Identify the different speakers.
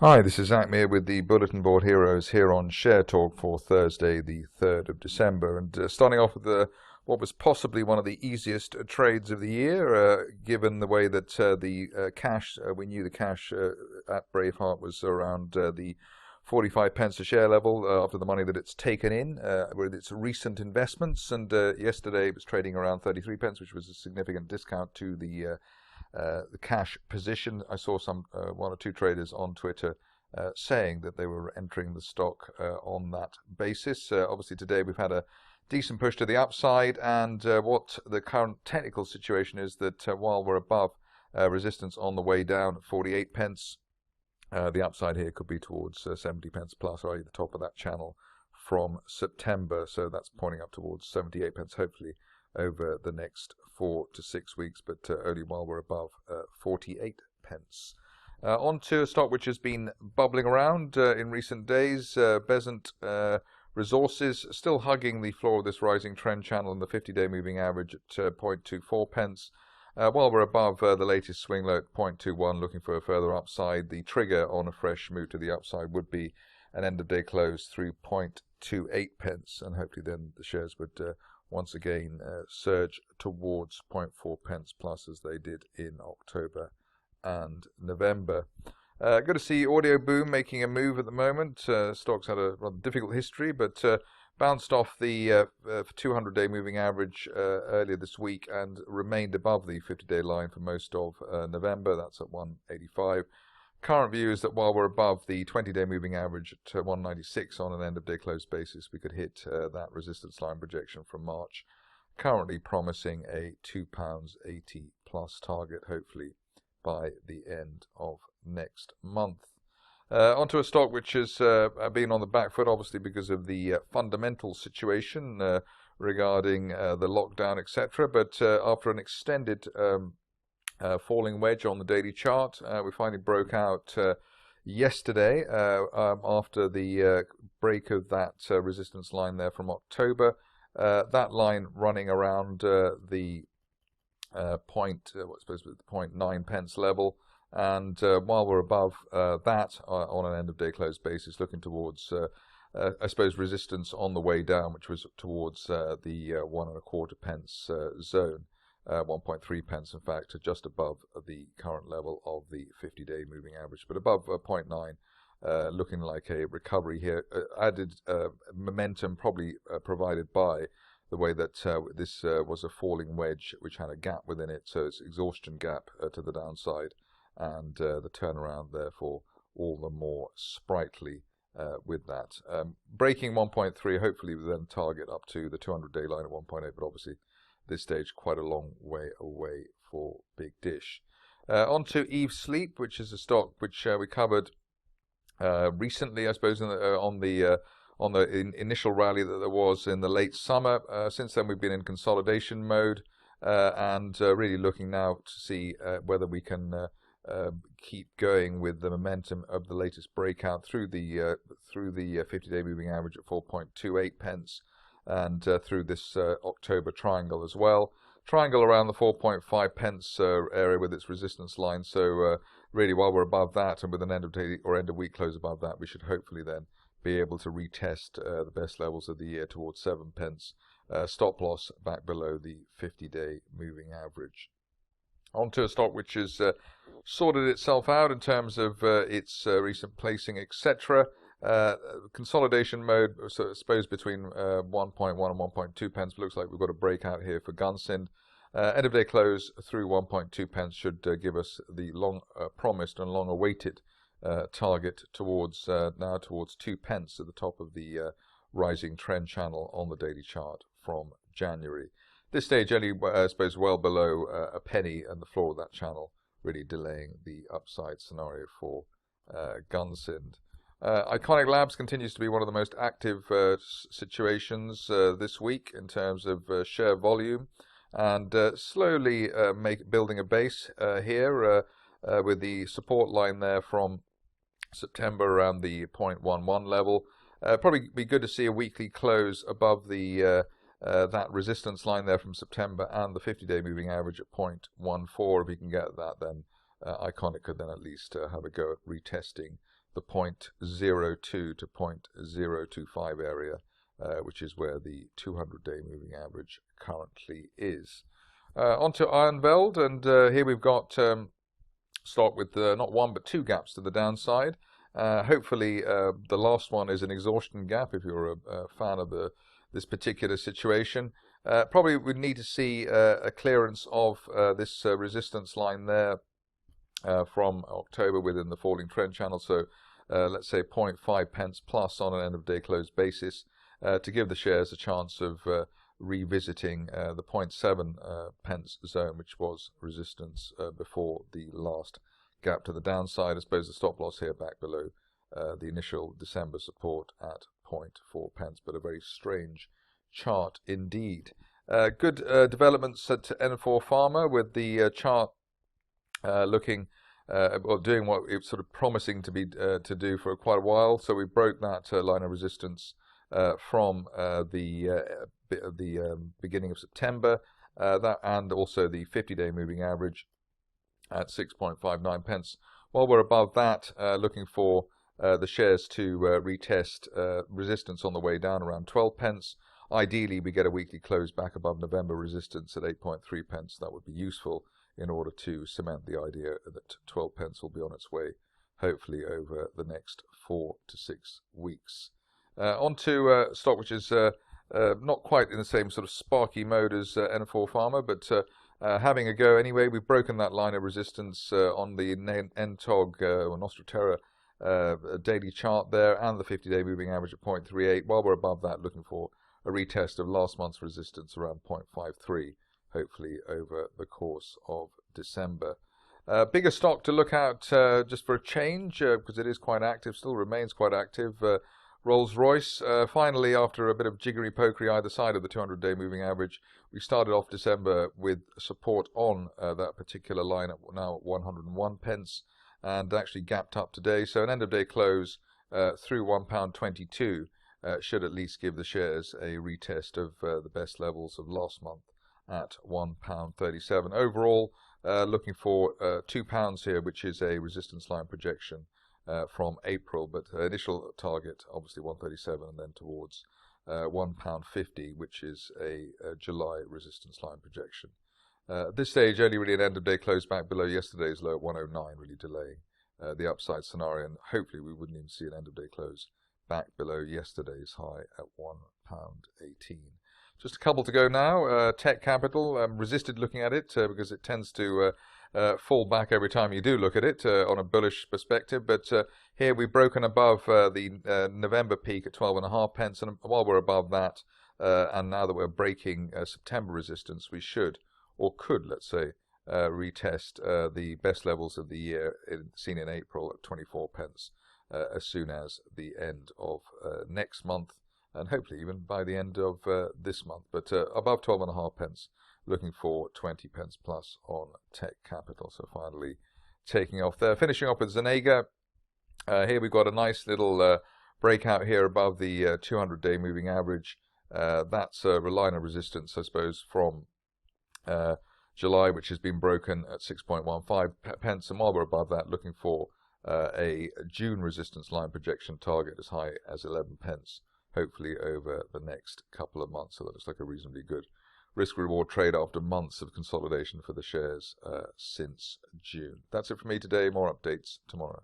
Speaker 1: Hi, this is Zak Mir with the Bulletin Board Heroes here on Share Talk for Thursday, the 3rd of December. And starting off with what was possibly one of the easiest trades of the year, given the way that the cash, we knew the cash at Braveheart was around the 45 pence a share level after the money that it's taken in with its recent investments. And yesterday it was trading around 33 pence, which was a significant discount to the cash position. I saw some one or two traders on Twitter saying that they were entering the stock on that basis. Obviously today we've had a decent push to the upside, and what the current technical situation is that while we're above resistance on the way down at 48 pence, the upside here could be towards 70 pence plus, or the top of that channel from September. So that's pointing up towards 78 pence, hopefully over the next 4 to 6 weeks, but only while we're above 48 pence. On to a stock which has been bubbling around in recent days, Bezant Resources, still hugging the floor of this rising trend channel in the 50-day moving average at 0.24 pence. While we're above the latest swing low at 0.21, looking for a further upside. The trigger on a fresh move to the upside would be an end-of-day close through 0.28 pence, and hopefully then the shares would once again surge towards 0.4 pence plus as they did in October and November. Good to see Audioboom making a move at the moment. Stock's had a rather difficult history, but bounced off the 200-day moving average earlier this week and remained above the 50-day line for most of November. That's at 185. Current view is that while we're above the 20-day moving average at 196 on an end-of-day close basis, we could hit that resistance line projection from March, currently promising a £2.80 plus target, hopefully by the end of next month. Onto a stock which has been on the back foot, obviously because of the fundamental situation regarding the lockdown, etc. But after an extended falling wedge on the daily chart, we finally broke out yesterday after the break of that resistance line there from October. That line running around the 0.9 pence level, and while we're above that on an end of day close basis, looking towards I suppose resistance on the way down, which was towards the 1.25 pence zone. 1.3 pence, in fact, just above the current level of the 50-day moving average, but above 0.9, looking like a recovery here. Added momentum probably provided by the way that this was a falling wedge which had a gap within it, so it's exhaustion gap to the downside, and the turnaround therefore all the more sprightly with that. Breaking 1.3, hopefully we then target up to the 200-day line at 1.8, but obviously this stage quite a long way away for Bigdish. On to Eve Sleep, which is a stock which we covered recently, I suppose, on the initial rally that there was in the late summer. Since then we've been in consolidation mode and really looking now to see whether we can keep going with the momentum of the latest breakout through the 50-day moving average at 4.28 pence. And through this October triangle as well. Triangle around the 4.5 pence area with its resistance line. So really, while we're above that and with an end of day or end of week close above that, we should hopefully then be able to retest the best levels of the year towards 7 pence. Stop loss back below the 50-day moving average. Onto a stock which has sorted itself out in terms of its recent placing, etc. Consolidation mode, so I suppose between 1.1 and 1.2 pence. Looks like we've got a breakout here for Gunsynd. End of day close through 1.2 pence should give us the long promised and long awaited target towards now towards 2 pence at the top of the rising trend channel on the daily chart from January. This stage only, I suppose, well below a penny and the floor of that channel, really delaying the upside scenario for Gunsynd. Iconic Labs continues to be one of the most active situations this week in terms of share volume, and slowly building a base here with the support line there from September around the 0.11 level. Probably be good to see a weekly close above the that resistance line there from September and the 50-day moving average at 0.14. If you can get that, then Iconic could then at least have a go at retesting the 0.02 to 0.025 area, which is where the 200-day moving average currently is. Onto Ironveld, and here we've got stock with not one but two gaps to the downside. Hopefully the last one is an exhaustion gap if you're a fan of this particular situation. Probably would need to see a clearance of this resistance line there from October within the falling trend channel, so let's say 0.5 pence plus on an end of day close basis, to give the shares a chance of revisiting the 0.7 pence zone, which was resistance before the last gap to the downside. I suppose the stop loss here back below the initial December support at 0.4 pence, but a very strange chart indeed. Good developments at N4 Pharma, with the chart looking well, doing what it was sort of promising to be to do for quite a while. So we broke that line of resistance from the beginning of September, that and also the 50-day moving average at 6.59 pence. While we're above that, looking for the shares to retest resistance on the way down around 12 pence. Ideally, we get a weekly close back above November resistance at 8.3 pence. That would be useful in order to cement the idea that 12 pence will be on its way, hopefully over the next 4 to 6 weeks. On to stock which is not quite in the same sort of sparky mode as N4 Pharma, but having a go anyway. We've broken that line of resistance on the NTOG or Nostra Terra daily chart there, and the 50-day moving average at 0.38. While we're above that, looking for a retest of last month's resistance around 0.53, hopefully over the course of December. Bigger stock to look at just for a change, because it is quite active, still remains quite active. Rolls-Royce, finally, after a bit of jiggery-pokery either side of the 200-day moving average, we started off December with support on that particular line at now at 101 pence, and actually gapped up today. So an end-of-day close through £1.22 should at least give the shares a retest of the best levels of last month at £1.37. Overall, looking for £2 here, which is a resistance line projection from April, but initial target obviously 137, and then towards £1.50, which is a July resistance line projection. At this stage, only really an end-of-day close back below yesterday's low at 109, really delaying the upside scenario, and hopefully we wouldn't even see an end-of-day close back below yesterday's high at £1.18. Just a couple to go now. Tekcapital, resisted looking at it because it tends to fall back every time you do look at it on a bullish perspective. But here we've broken above the November peak at 12.5 pence, and while we're above that, and now that we're breaking September resistance, we should, or could, let's say, retest the best levels of the year seen in April at 24 pence as soon as the end of next month, and hopefully even by the end of this month. But above 12.5 pence, looking for 20 pence plus on Tekcapital. So finally taking off there. Finishing off with Zanaga. Here we've got a nice little breakout here above the 200-day moving average. That's a line of resistance, I suppose, from July, which has been broken at 6.15 pence. And while we're above that, looking for a June resistance line projection target as high as 11 pence, hopefully over the next couple of months. So that looks like a reasonably good risk-reward trade after months of consolidation for the shares since June. That's it for me today. More updates tomorrow.